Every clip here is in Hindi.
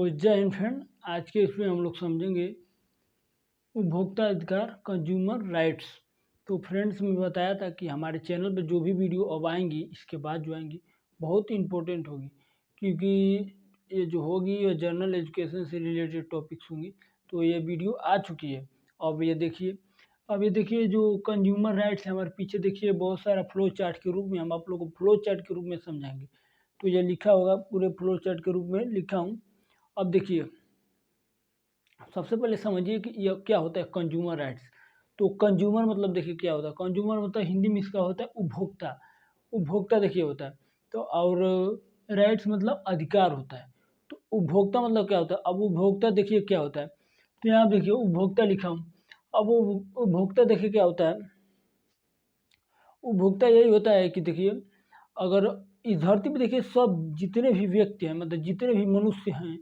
तो जय हिंद फ्रेंड, आज के इसमें हम लोग समझेंगे उपभोक्ता अधिकार कंज्यूमर राइट्स। तो फ्रेंड्स मैं बताया था कि हमारे चैनल पे जो भी वीडियो अब आएंगी इसके बाद जो आएंगी बहुत इम्पोर्टेंट होगी, क्योंकि ये जो होगी ये जनरल एजुकेशन से रिलेटेड टॉपिक्स होंगी। तो ये वीडियो आ चुकी है। अब ये देखिए जो कंज्यूमर राइट्स है हमारे पीछे देखिए बहुत सारा फ्लो चार्ट के रूप में हम आप लोग को फ्लो चार्ट के रूप में समझाएंगे। तो ये लिखा होगा, पूरे फ्लो चार्ट के रूप में लिखा हूँ। अब देखिए सबसे पहले समझिए कि यह क्या होता है कंज्यूमर राइट्स। तो कंज्यूमर मतलब देखिए क्या होता है, कंज्यूमर मतलब हिंदी में इसका होता है उपभोक्ता। उपभोक्ता देखिए होता है तो, और राइट्स मतलब अधिकार होता है। तो उपभोक्ता मतलब क्या होता है, अब उपभोक्ता देखिए क्या होता है। तो यहाँ देखिए उपभोक्ता लिखा हूँ। अब वो उपभोक्ता देखिए क्या होता है, उपभोक्ता यही होता है कि देखिए अगर इस धरती पे देखिए सब जितने भी व्यक्ति हैं, मतलब जितने भी मनुष्य हैं,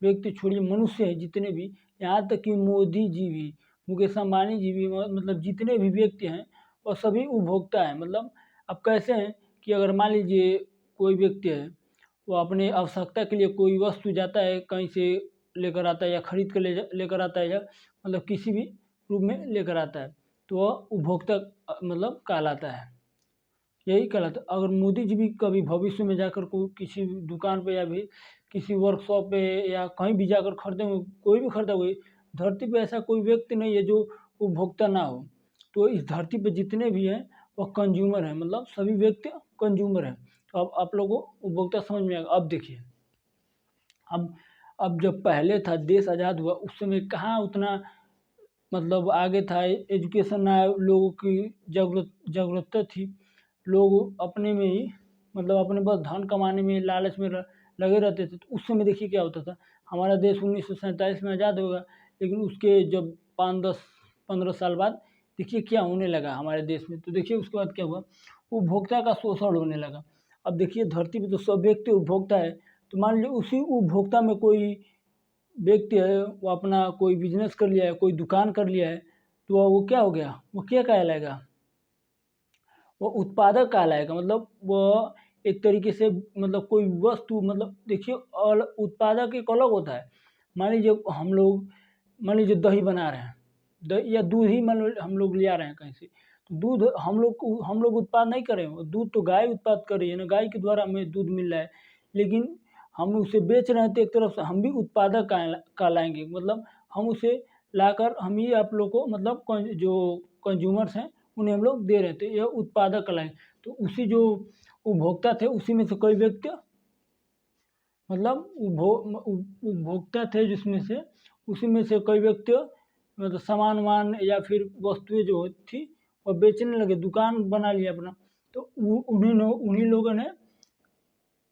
व्यक्ति छोड़िए मनुष्य हैं जितने भी, यहाँ तक कि मोदी जी भी, मुकेश अंबानी जी भी, मतलब जितने भी व्यक्ति हैं वो सभी उपभोक्ता हैं। मतलब अब कैसे हैं कि अगर मान लीजिए कोई व्यक्ति है, वो अपने आवश्यकता के लिए कोई वस्तु जाता है, कहीं से लेकर आता है या खरीद कर लेकर आता है, या मतलब किसी भी रूप में लेकर आता है, तो वह उपभोक्ता मतलब कहलाता है, यही कहलाता है। अगर मोदी जी भी कभी भविष्य में जाकर को किसी दुकान पे या भी किसी वर्कशॉप पे या कहीं भी जाकर खरीदेंगे, कोई भी खरीदा हुआ, धरती पे ऐसा कोई व्यक्ति नहीं है जो उपभोक्ता ना हो। तो इस धरती पे जितने भी हैं वह कंज्यूमर हैं, मतलब सभी व्यक्ति कंज्यूमर हैं। तो अब आप लोगों को उपभोक्ता समझ में आएगा। अब देखिए अब जब पहले था देश आज़ाद हुआ उस समय कहाँ उतना मतलब आगे था, एजुकेशन ना, लोगों की ज़रूरत थी। लोग अपने में ही मतलब अपने बस धन कमाने में लालच में लगे रहते थे। तो उस समय देखिए क्या होता था, हमारा देश 1947 में आज़ाद होगा, लेकिन उसके जब 5-10-15 साल बाद देखिए क्या होने लगा हमारे देश में। तो देखिए उसके बाद क्या हुआ, उपभोक्ता का शोषण होने लगा। अब देखिए धरती पे तो सब व्यक्ति उपभोक्ता है। तो मान लीजिए उसी उपभोक्ता में कोई व्यक्ति है, वो अपना कोई बिजनेस कर लिया है, कोई दुकान कर लिया है, तो वो क्या हो गया, वो क्या कहलाएगा, वो उत्पादक कहलाएगा। मतलब वह एक तरीके से मतलब कोई वस्तु, मतलब देखिए और उत्पादक एक अलग होता है। मान लीजिए हम लोग मान लीजिए दही बना रहे हैं, दही या दूध ही मान लो हम लोग ले आ रहे हैं कहीं से, तो दूध हम लोग उत्पाद नहीं कर रहे हैं, दूध तो गाय उत्पाद कर रही है ना, गाय के द्वारा हमें दूध मिल रहा है, लेकिन हम उसे बेच रहे हैं। तो एक तरफ से हम भी उत्पादक कहलाएंगे, मतलब हम उसे लाकर हम ही आप लोग को मतलब जो कंज्यूमर्स हैं उन्हें हम लोग दे रहे थे, यह उत्पादक कहलाएंगे। तो उसी जो उपभोक्ता थे उसी में से कोई व्यक्ति मतलब उपभोक्ता थे, जिसमें से उसी में से कोई व्यक्ति मतलब सामान वान या फिर वस्तुएं जो थी वो बेचने लगे, दुकान बना लिया अपना। तो उन्हीं लोगों ने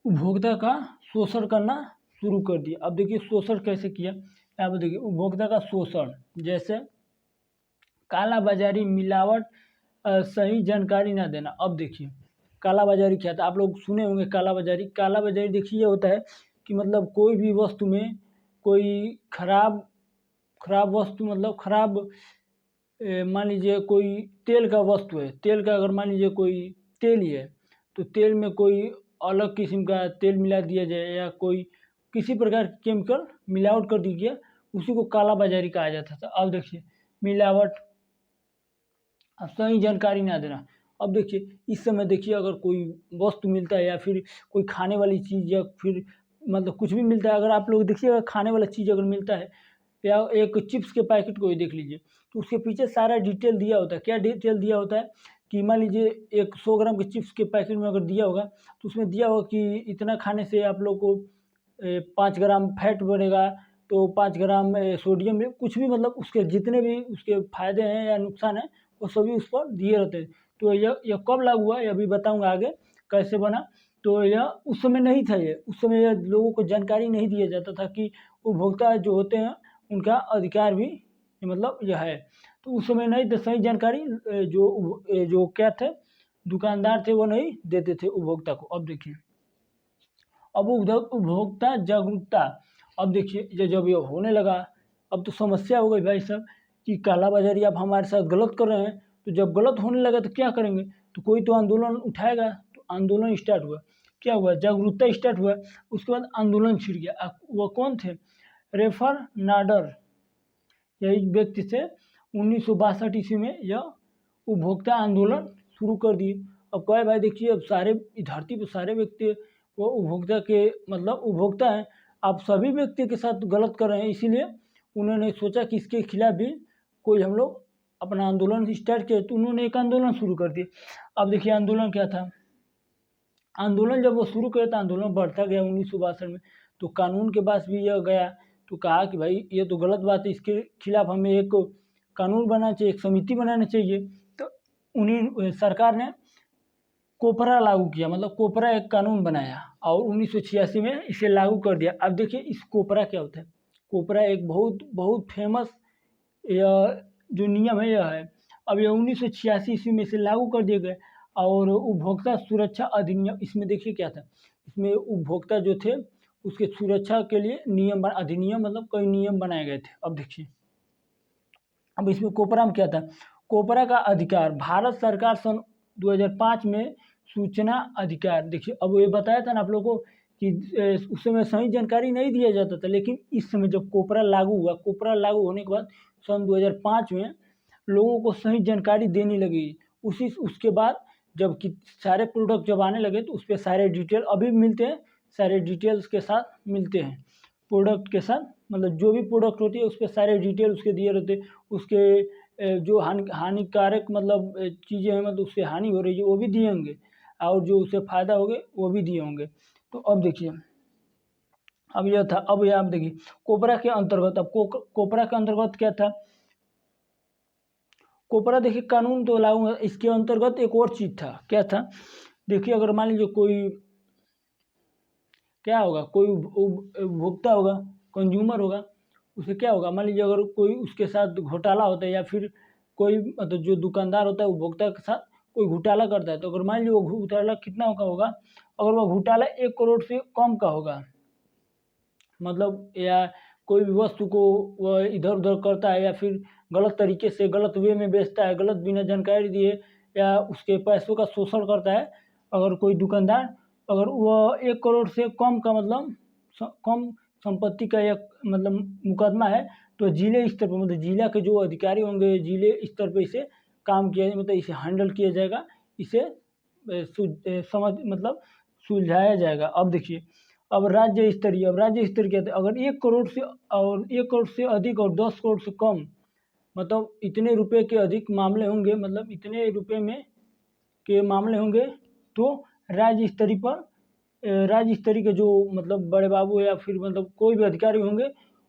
उपभोक्ता का शोषण करना शुरू कर दिया। अब देखिए शोषण कैसे किया, यहाँ पर देखिए उपभोक्ता का शोषण, जैसे काला बाजारी, मिलावट, सही जानकारी ना देना। अब देखिए काला बाजारी क्या था, आप लोग सुने होंगे काला बाजारी। काला बाजारी देखिए ये होता है कि मतलब कोई भी वस्तु में कोई खराब वस्तु, मतलब खराब, मान लीजिए कोई तेल का वस्तु है, तेल का अगर मान लीजिए कोई तेल ही है, तो तेल में कोई अलग किस्म का तेल मिला दिया जाए या कोई किसी प्रकार की केमिकल मिलावट कर दी गया, उसी को काला बाजारी कहा जाता था। अब देखिए मिलावट, अब सही जानकारी ना देना। अब देखिए इस समय देखिए अगर कोई वस्तु मिलता है या फिर कोई खाने वाली चीज़ या फिर मतलब कुछ भी मिलता है, अगर आप लोग देखिए अगर खाने वाला चीज़ अगर मिलता है या एक चिप्स के पैकेट को ही देख लीजिए, तो उसके पीछे सारा डिटेल दिया होता है। क्या डिटेल दिया होता है कि मान लीजिए एक 100 ग्राम के चिप्स के पैकेट में अगर दिया होगा तो उसमें दिया होगा कि इतना खाने से आप लोग को 5 ग्राम फैट बढ़ेगा, तो 5 ग्राम सोडियम में कुछ भी, मतलब उसके जितने भी उसके फायदे हैं या नुकसान है वो सभी उस पर दिए रहते हैं। तो यह कब लागू हुआ ये अभी बताऊंगा आगे कैसे बना। तो यह उस समय नहीं था, ये उस समय यह लोगों को जानकारी नहीं दिया जाता था कि उपभोक्ता जो होते हैं उनका अधिकार भी मतलब यह है। तो उस समय नहीं थे सही जानकारी, जो क्या थे दुकानदार थे वो नहीं देते थे उपभोक्ता को। अब देखिए अब उपभोक्ता जागरूकता। अब देखिए जब ये होने लगा, अब तो समस्या हो गई भाई साहब कि काला बाजारी आप हमारे साथ गलत कर रहे हैं। तो जब गलत होने लगा तो क्या करेंगे, तो कोई तो आंदोलन उठाएगा। तो आंदोलन स्टार्ट हुआ। क्या हुआ, जागरूकता स्टार्ट हुआ। उसके बाद आंदोलन छिड़ गया। वो कौन थे, रेफर नाडर, यही व्यक्ति से 1962 ईस्वी में यह उपभोक्ता आंदोलन शुरू कर दिए। अब क्या है भाई, देखिए अब सारे धरती पर सारे व्यक्ति वो उपभोक्ता के मतलब उपभोक्ता हैं। आप सभी व्यक्ति के साथ गलत कर रहे हैं, इसीलिए उन्होंने सोचा कि इसके खिलाफ भी कोई हम लोग अपना आंदोलन स्टार्ट किया, तो उन्होंने एक आंदोलन शुरू कर दिया। अब देखिए आंदोलन क्या था, आंदोलन जब वो शुरू किया था, आंदोलन बढ़ता गया 1962 में, तो कानून के पास भी यह गया, तो कहा कि भाई ये तो गलत बात है, इसके खिलाफ हमें एक कानून बनाना चाहिए, एक समिति बनानी चाहिए। तो उन्हीं सरकार ने कोपरा लागू किया, मतलब कोपरा एक कानून बनाया और 1986 में इसे लागू कर दिया। अब देखिए इस कोपरा क्या होता है, कोपरा एक बहुत बहुत फेमस यह जो नियम है यह है। अब यह 1986 ईस्वी में इसे लागू कर दिए गए। और उपभोक्ता सुरक्षा अधिनियम, इसमें देखिए क्या था, इसमें उपभोक्ता जो थे उसके सुरक्षा के लिए नियम अधिनियम मतलब कई नियम बनाए गए थे। अब देखिए अब इसमें कोपरा में क्या था, कोपरा का अधिकार, भारत सरकार सन 2005 में सूचना अधिकार, देखिए अब ये बताया था ना आप लोगों को कि उस समय सही जानकारी नहीं दिया जाता था, लेकिन इस समय जब कोपरा लागू हुआ, कोपरा लागू होने के बाद सन 2005 में लोगों को सही जानकारी देने लगी। उसके बाद जब कि सारे प्रोडक्ट जब आने लगे तो उस पर सारे डिटेल अभी भी मिलते हैं, सारे डिटेल्स के साथ मिलते हैं प्रोडक्ट के साथ, मतलब जो भी प्रोडक्ट होती है उस पर सारे डिटेल उसके दिए रहते हैं। उसके जो हानिकारक मतलब चीज़ें हैं, मतलब उससे हानि हो रही है वो भी दिए होंगे, और जो उससे फ़ायदा होंगे वो भी दिए होंगे। तो अब देखिए अब यह था, अब यह आप देखिए कोपरा के अंतर्गत, अब कोपरा के अंतर्गत क्या था, कोपरा देखिए कानून तो लागू, इसके अंतर्गत एक और चीज़ था, क्या था, देखिए अगर मान लीजिए कोई क्या होगा, कोई उपभोक्ता होगा, कंज्यूमर होगा, उसे क्या होगा, मान लीजिए अगर कोई उसके साथ घोटाला होता है या फिर कोई मतलब जो दुकानदार होता है उपभोक्ता के साथ कोई घोटाला करता है, तो अगर मान लीजिए वो घोटाला कितना का होगा, अगर वो घोटाला 1 करोड़ से कम का होगा, मतलब या कोई भी वस्तु को वह इधर उधर करता है या फिर गलत तरीके से गलत वे में बेचता है, गलत बिना जानकारी दिए या उसके पैसों का शोषण करता है, अगर कोई दुकानदार अगर वह 1 करोड़ से कम का मतलब कम संपत्ति का एक मतलब मुकदमा है, तो जिले स्तर पर मतलब जिला के जो अधिकारी होंगे जिले स्तर पर इसे काम किया मतलब इसे हैंडल किया जाएगा, इसे समझ मतलब सुलझाया जाएगा। अब देखिए अब राज्य स्तरीय, अब राज्य स्तरीय क्या था, अगर 1 करोड़ से और 1 करोड़ से अधिक और 10 करोड़ से कम मतलब इतने रुपए के अधिक मामले होंगे, मतलब इतने रुपए में के मामले होंगे, तो राज्य स्तरीय पर राज्य स्तरीय के जो मतलब बड़े बाबू या फिर मतलब कोई भी अधिकारी होंगे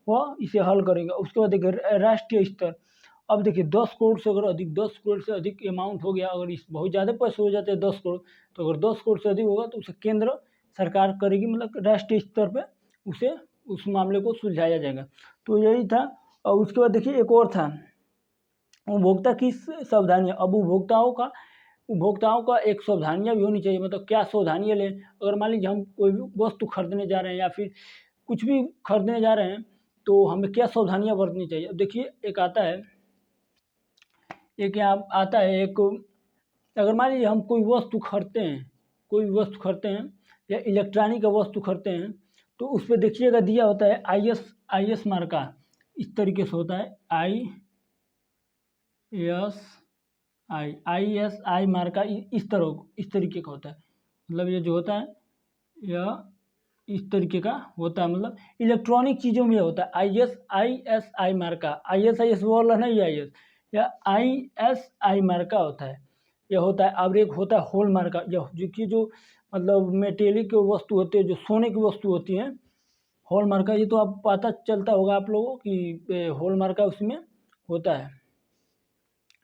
वह इसे हल करेंगे। उसके बाद देखिए राष्ट्रीय स्तर, अब देखिए 10 करोड़ से अगर अधिक 10 करोड़ से अधिक अमाउंट हो गया, अगर इस बहुत ज़्यादा पैसे हो जाते हैं 10 करोड़, तो अगर 10 करोड़ से अधिक होगा तो उसे केंद्र सरकार करेगी, मतलब राष्ट्रीय स्तर पे उसे उस मामले को सुलझाया जाएगा। तो यही था। और उसके बाद देखिए एक और था, उपभोक्ता की सावधानियाँ। अब उपभोक्ताओं का एक सावधानियाँ भी होनी चाहिए, मतलब क्या सावधानियाँ लें, अगर मान लीजिए हम कोई भी वस्तु खरीदने जा रहे हैं या फिर कुछ भी खरीदने जा रहे हैं तो हमें क्या सावधानियाँ बरतनी चाहिए। अब देखिए एक आता है, एक यहाँ आता है एक, अगर मान लीजिए हम कोई वस्तु खरीदते हैं या इलेक्ट्रॉनिक का वस्तु खरीदते हैं, तो उस पर देखिएगा दिया होता है IS मार्का, इस तरीके से होता है ISI मार्का इस तरीके का होता है, मतलब ये जो होता है यह इस तरीके का होता है, मतलब इलेक्ट्रॉनिक चीज़ों में होता है ISI मार्का, IS बोल रहा नहीं IS, या ISI मार्का होता है, यह होता है। अब एक होता है हॉल मार्का, यह जो मतलब मेटेलिक वस्तु होती है, जो सोने की वस्तु होती हैं, हॉल मार्का, ये तो आप पता चलता होगा आप लोगों कि हॉल मार्का उसमें होता है,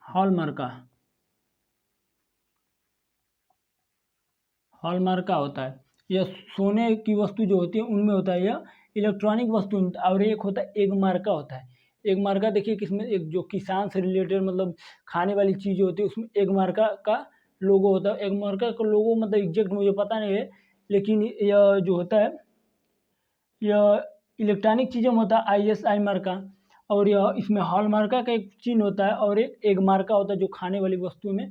हॉल मार्का होता है, यह सोने की वस्तु जो होती है उनमें होता है, यह इलेक्ट्रॉनिक वस्तु। और एक होता है एग मार्का होता है, एग मार्का देखिए किसमें, एक जो किसान से रिलेटेड मतलब खाने वाली चीज़ होती है उसमें एग मार्का का लोगो होता है। एग मार्का का लोगो मतलब एग्जैक्ट मुझे पता नहीं है, लेकिन यह जो होता है यह इलेक्ट्रॉनिक चीज़ों में होता है ISI मार्का, और यह इसमें हॉल मार्का का एक चिन्ह होता है और एक एग मार्का होता है जो खाने वाली वस्तु में,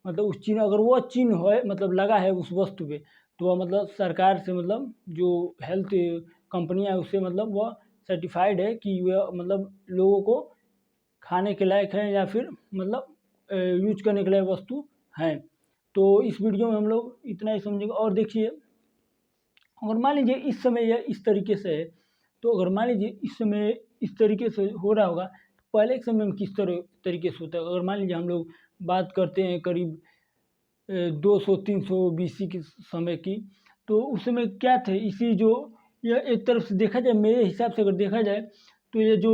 मतलब उस चिन्ह अगर वो चिन्ह हो मतलब लगा है उस वस्तु पे तो वह मतलब सरकार से मतलब जो हेल्थ कंपनियाँ है उससे मतलब वह सर्टिफाइड है कि वह मतलब लोगों को खाने के लायक है या फिर मतलब यूज करने के लायक वस्तु हैं। तो इस वीडियो में हम लोग इतना ही समझेंगे। और देखिए, अगर मान लीजिए इस समय यह इस तरीके से है, तो अगर मान लीजिए इस समय इस तरीके से हो रहा होगा, तो पहले के समय में किस तरीके से होता है। अगर मान लीजिए हम लोग बात करते हैं करीब 200-300 बीसी के समय की, तो उस समय क्या थे, इसी जो यह एक तरफ से देखा जाए, मेरे हिसाब से अगर देखा जाए तो ये जो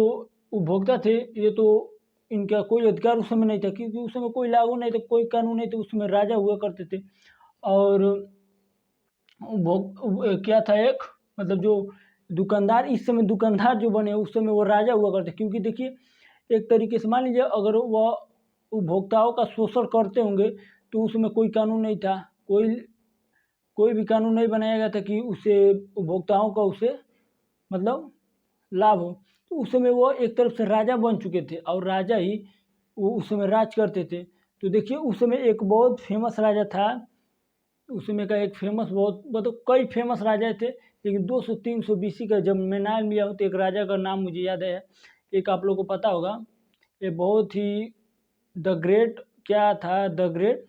उपभोक्ता थे, ये तो इनका कोई अधिकार उस समय नहीं था, क्योंकि उस समय कोई लागू नहीं था, कोई कानून नहीं था, उस समय राजा हुआ करते थे। और क्या था एक, मतलब जो दुकानदार, इस समय दुकानदार जो बने उस समय वो राजा हुआ करते। क्योंकि देखिए, एक तरीके से मान लीजिए अगर वह उपभोक्ताओं का शोषण करते होंगे तो उसमें कोई कानून नहीं था, कोई भी कानून नहीं बनाया गया था कि उसे उपभोक्ताओं का उसे मतलब लाभ हो। तो उस समय वो एक तरफ से राजा बन चुके थे और राजा ही वो उस समय राज करते थे। तो देखिए, उस समय एक बहुत फेमस राजा था, उस समय का एक फेमस, बहुत मतलब कई फेमस राजा थे, लेकिन 200-300 बीसी का जब मैं नाम लिया हूँ तो एक राजा का नाम मुझे याद है। एक आप लोगों को पता होगा, ये बहुत ही द ग्रेट, क्या था, द ग्रेट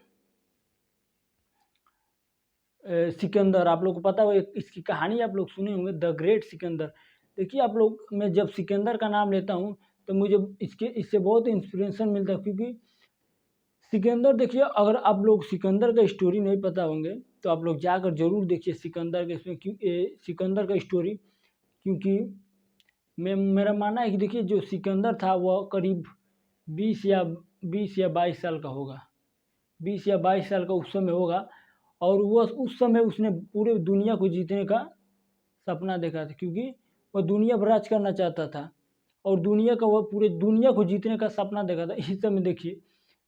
सिकंदर। आप लोग को पता हो, एक इसकी कहानी आप लोग सुने होंगे, द ग्रेट सिकंदर। देखिए आप लोग, मैं जब सिकंदर का नाम लेता हूँ तो मुझे इससे बहुत इंस्पिरेशन मिलता है। क्योंकि सिकंदर, देखिए अगर आप लोग सिकंदर का स्टोरी नहीं पता होंगे तो आप लोग जाकर ज़रूर देखिए सिकंदर के, इसमें क्यों सिकंदर का स्टोरी। क्योंकि मेरा मानना है कि देखिए, जो सिकंदर था वह करीब 20 या 22 साल का होगा, 20 या 22 साल का उस समय होगा। और वह उस समय उसने पूरे दुनिया को जीतने का सपना देखा था, क्योंकि वह दुनिया पर राज करना चाहता था और दुनिया का, वह पूरे दुनिया को जीतने का सपना देखा था। इस समय देखिए,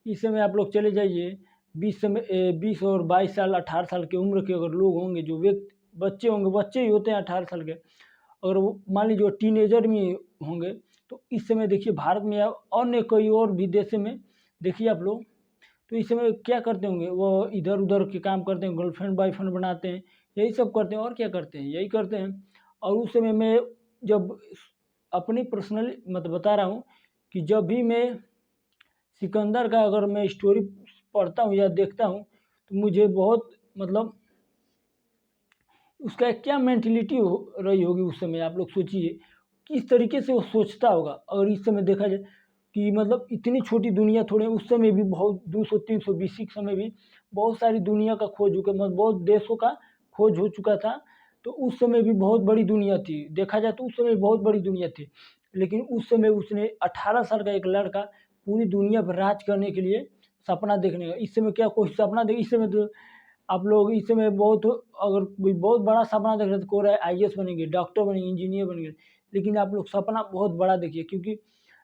इस समय आप लोग चले जाइए, 20 और 22 साल, 18 साल की उम्र के अगर लोग होंगे, जो व्यक्ति बच्चे होंगे, बच्चे ही होते हैं 18 साल के, अगर वो मान लीजिए टीनेजर में होंगे, तो इस समय देखिए भारत में या अन्य कई और भी देशों में देखिए आप लोग, तो इस समय क्या करते होंगे, वो इधर उधर के काम करते हैं, गर्लफ्रेंड बॉयफ्रेंड बनाते हैं, यही सब करते हैं। और क्या करते हैं, यही करते हैं। और उस समय मैं जब अपनी पर्सनली मतलब बता रहा हूँ कि जब भी मैं सिकंदर का अगर मैं स्टोरी पढ़ता हूँ या देखता हूँ, तो मुझे बहुत मतलब उसका क्या मेंटलिटी हो रही होगी उस समय, आप लोग सोचिए किस तरीके से वो सोचता होगा। अगर इस समय देखा जाए कि मतलब इतनी छोटी दुनिया, थोड़े उस समय भी बहुत 200-300 बीसी के समय भी बहुत सारी दुनिया का खोज हो, मतलब बहुत देशों का खोज हो चुका था। तो उस समय भी बहुत बड़ी दुनिया थी, देखा जाए तो उस समय बहुत बड़ी दुनिया थी। लेकिन उस समय उसने 18 साल का एक लड़का पूरी दुनिया पर राज करने के लिए सपना देखने का, इस समय क्या कोई सपना देख, इस समय तो आप लोग इस समय बहुत, अगर कोई बहुत बड़ा सपना देख रहे तो कोई आईएएस बनेंगे, डॉक्टर बनेंगे, इंजीनियर बनेंगे। लेकिन आप लोग सपना बहुत बड़ा देखिए, क्योंकि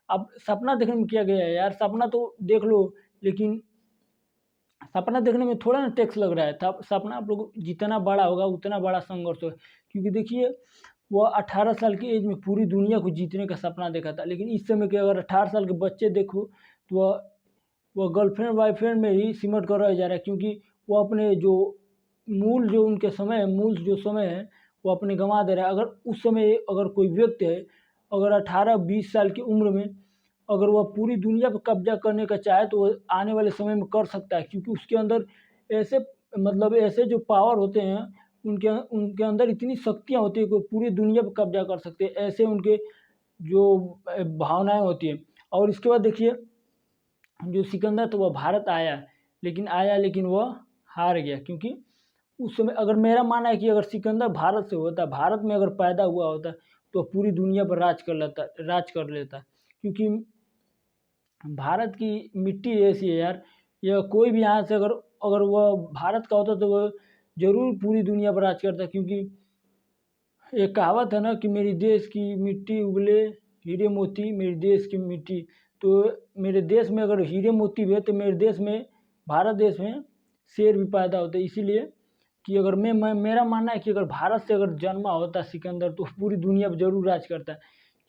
अब सपना देखने में क्या गया है यार, सपना तो देख लो, लेकिन सपना देखने में थोड़ा ना टैक्स लग रहा है। तब सपना आप लोग जितना बड़ा होगा उतना बड़ा संघर्ष होगा। क्योंकि देखिए, वह 18 साल की एज में पूरी दुनिया को जीतने का सपना देखा था। लेकिन इस समय के अगर 18 साल के बच्चे देखो, तो वह गर्लफ्रेंड बॉयफ्रेंड में ही सिमट कर रह जा रहा है। क्योंकि वो अपने जो मूल, जो उनके समय है, मूल जो समय है, वो अपने गंवा दे रहा है। अगर उस समय अगर कोई व्यक्ति है, अगर 18-20 साल की उम्र में अगर वह पूरी दुनिया पर कब्जा करने का चाहे, तो वह आने वाले समय में कर सकता है। क्योंकि उसके अंदर ऐसे मतलब ऐसे जो पावर होते हैं, उनके उनके अंदर इतनी शक्तियाँ होती है कि वो पूरी दुनिया पर कब्जा कर सकते हैं। ऐसे उनके जो भावनाएँ होती हैं। और इसके बाद देखिए, जो सिकंदर था वह भारत आया, लेकिन वह हार गया। क्योंकि उस समय, अगर मेरा मानना है कि अगर सिकंदर भारत से होता, भारत में अगर पैदा हुआ होता, तो पूरी दुनिया पर राज कर लेता। क्योंकि भारत की मिट्टी ऐसी है यार, या कोई भी यहाँ से अगर अगर वह भारत का होता तो वह ज़रूर पूरी दुनिया पर राज करता। क्योंकि एक कहावत है ना कि मेरी देश की मिट्टी उगले हीरे मोती, मेरे देश की मिट्टी। तो मेरे देश में अगर हीरे मोती भी है, तो मेरे देश में, भारत देश में शेर भी पैदा होते हैं। इसीलिए कि अगर मैं मेरा मानना है कि अगर भारत से अगर जन्मा होता सिकंदर, तो पूरी दुनिया पर ज़रूर राज करता।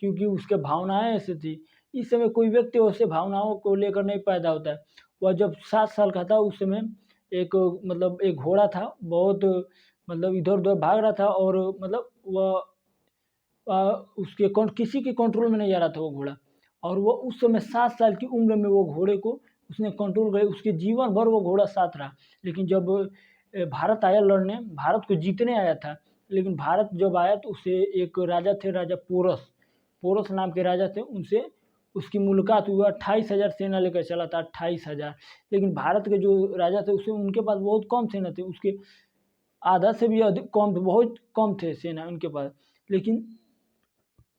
क्योंकि उसके भावनाएँ ऐसी थी। इस समय कोई व्यक्ति वैसे भावनाओं को लेकर नहीं पैदा होता है। वह जब 7 साल का था, उस समय एक मतलब एक घोड़ा था, बहुत मतलब इधर-उधर भाग रहा था और मतलब वह उसके किसी के कंट्रोल में नहीं आ रहा था वो घोड़ा। और वो उस समय 7 साल की उम्र में वो घोड़े को उसने कंट्रोल करे, उसके जीवन भर वो घोड़ा साथ रहा। लेकिन जब भारत आया लड़ने, भारत को जीतने आया था, लेकिन भारत जब आया तो उसे एक राजा थे, राजा पोरस, पोरस नाम के राजा थे, उनसे उसकी मुलाकात हुआ। 28,000 सेना लेकर चला था, 28,000। लेकिन भारत के जो राजा थे उसे उनके पास बहुत कम सेना थे, उसके आधा से भी अधिक कम, बहुत कम थे सेना उनके पास। लेकिन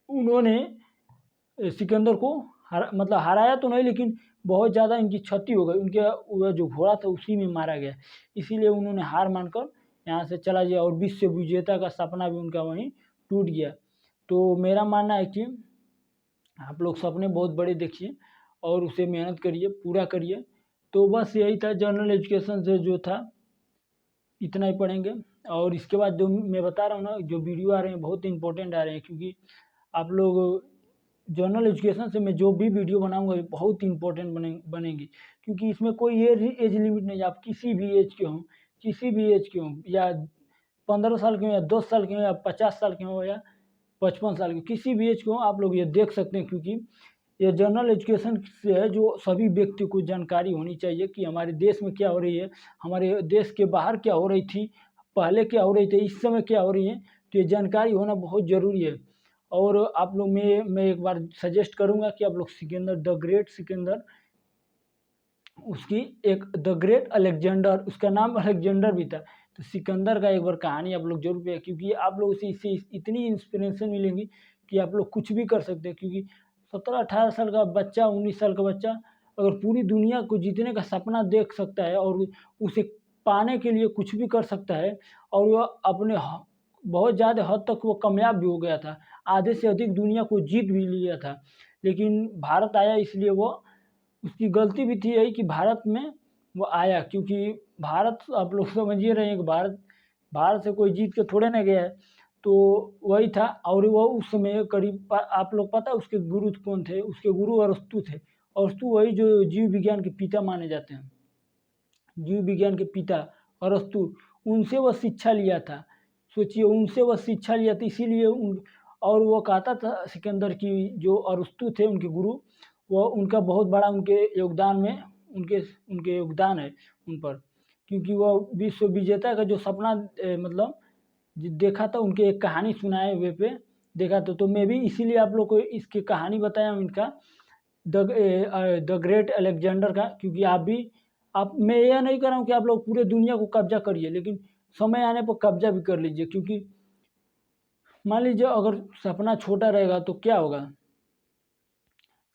उन्होंने सिकंदर को मतलब हराया तो नहीं, लेकिन बहुत ज़्यादा इनकी क्षति हो गई। उनके वह जो घोड़ा था उसी में मारा गया। इसीलिए उन्होंने हार मानकर यहाँ से चला गया और विश्व विजेता का सपना भी उनका वहीं टूट गया। तो मेरा मानना है कि आप लोग सपने बहुत बड़े देखिए और उसे मेहनत करिए, पूरा करिए। तो बस यही था जनरल एजुकेशन से जो था, इतना ही पढ़ेंगे। और इसके बाद जो मैं बता रहा हूँ ना, जो वीडियो आ रहे हैं बहुत इंपॉर्टेंट आ रहे हैं, क्योंकि आप लोग जनरल एजुकेशन से मैं जो भी वीडियो बनाऊंगा बहुत इंपॉर्टेंट बनेंगी। क्योंकि इसमें कोई एज लिमिट नहीं है, आप किसी भी एज के हों, किसी भी एज के हों, या 15 साल के हों, या 10 साल के हों, या 50 साल के हों, या 55 साल के, किसी भी एज के हों, आप लोग ये देख सकते हैं। क्योंकि ये जनरल एजुकेशन से है जो सभी व्यक्ति को जानकारी होनी चाहिए कि हमारे देश में क्या हो रही है, हमारे देश के बाहर क्या हो रही थी, पहले क्या हो रही थी, इस समय क्या हो रही है। तो ये जानकारी होना बहुत ज़रूरी है। और आप लोग मैं एक बार सजेस्ट करूंगा कि आप लोग सिकंदर, द ग्रेट सिकंदर, उसकी एक द ग्रेट अलेक्जेंडर, उसका नाम अलेक्जेंडर भी था, तो सिकंदर का एक बार कहानी आप लोग जरूर पढ़ें। क्योंकि आप लोग से इससे इतनी इंस्पिरेशन मिलेंगी कि आप लोग कुछ भी कर सकते हैं। क्योंकि 17-18 साल का बच्चा, 19 साल का बच्चा अगर पूरी दुनिया को जीतने का सपना देख सकता है और उसे पाने के लिए कुछ भी कर सकता है, और वह अपने बहुत ज़्यादा हद तक वो कामयाब भी हो गया था, आधे से अधिक दुनिया को जीत भी लिया था। लेकिन भारत आया, इसलिए वो, उसकी गलती भी थी यही कि भारत में वो आया। क्योंकि भारत आप लोग समझिए रहे हैं कि भारत भारत से कोई जीत के थोड़े ना गया है। तो वही था। और वो उस समय करीब आप लोग पता है उसके गुरु कौन थे? उसके गुरु अरस्तु थे। अरस्तु वही जो जीव विज्ञान के पिता माने जाते हैं, जीव विज्ञान के पिता अरस्तु, उनसे वह शिक्षा लिया था। सोचिए, उनसे वह शिक्षा लिया था, इसीलिए और वो कहता था सिकंदर की जो अरस्तु थे उनके गुरु, वो उनका बहुत बड़ा उनके योगदान में, उनके उनके योगदान है उन पर। क्योंकि वह विश्व विजेता का जो सपना मतलब देखा था, उनके एक कहानी सुनाए हुए पे देखा था। तो मैं भी इसीलिए आप लोग को इसकी कहानी बताया हूँ इनका, द ग्रेट अलेक्जेंडर का। क्योंकि आप मैं यह नहीं कर रहा हूँ कि आप लोग पूरे दुनिया को कब्जा करिए, लेकिन समय आने पर कब्जा भी कर लीजिए। क्योंकि मान लीजिए अगर सपना छोटा रहेगा तो क्या होगा?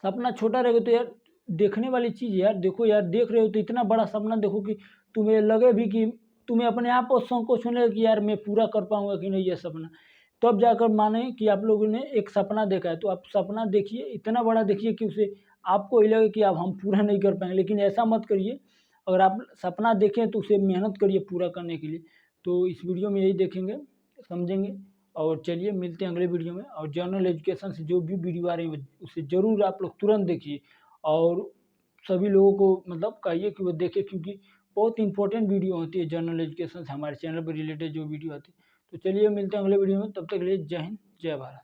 सपना छोटा रहेगा तो यार देखने वाली चीज़ है यार। देखो यार, देख रहे हो तो इतना बड़ा सपना देखो कि तुम्हें लगे भी कि तुम्हें अपने आप को संकोच होने लगे कि यार मैं पूरा कर पाऊंगा कि नहीं ये सपना। तब जाकर माने कि आप लोगों ने एक सपना देखा है। तो आप सपना देखिए, इतना बड़ा देखिए कि उसे आपको ही लगे कि अब हम पूरा नहीं कर पाएंगे। लेकिन ऐसा मत करिए, अगर आप सपना देखें तो उसे मेहनत करिए पूरा करने के लिए। तो इस वीडियो में यही देखेंगे, समझेंगे। और चलिए मिलते हैं अगले वीडियो में। और जनरल एजुकेशन से जो भी वीडियो आ रही है उसे ज़रूर आप लोग तुरंत देखिए, और सभी लोगों को मतलब कहिए कि वो देखें। क्योंकि बहुत इंपॉर्टेंट वीडियो होती है जनरल एजुकेशन से, हमारे चैनल पर रिलेटेड जो वीडियो आती है। तो चलिए मिलते हैं अगले वीडियो में, तब तक के लिए जय हिंद, जय भारत।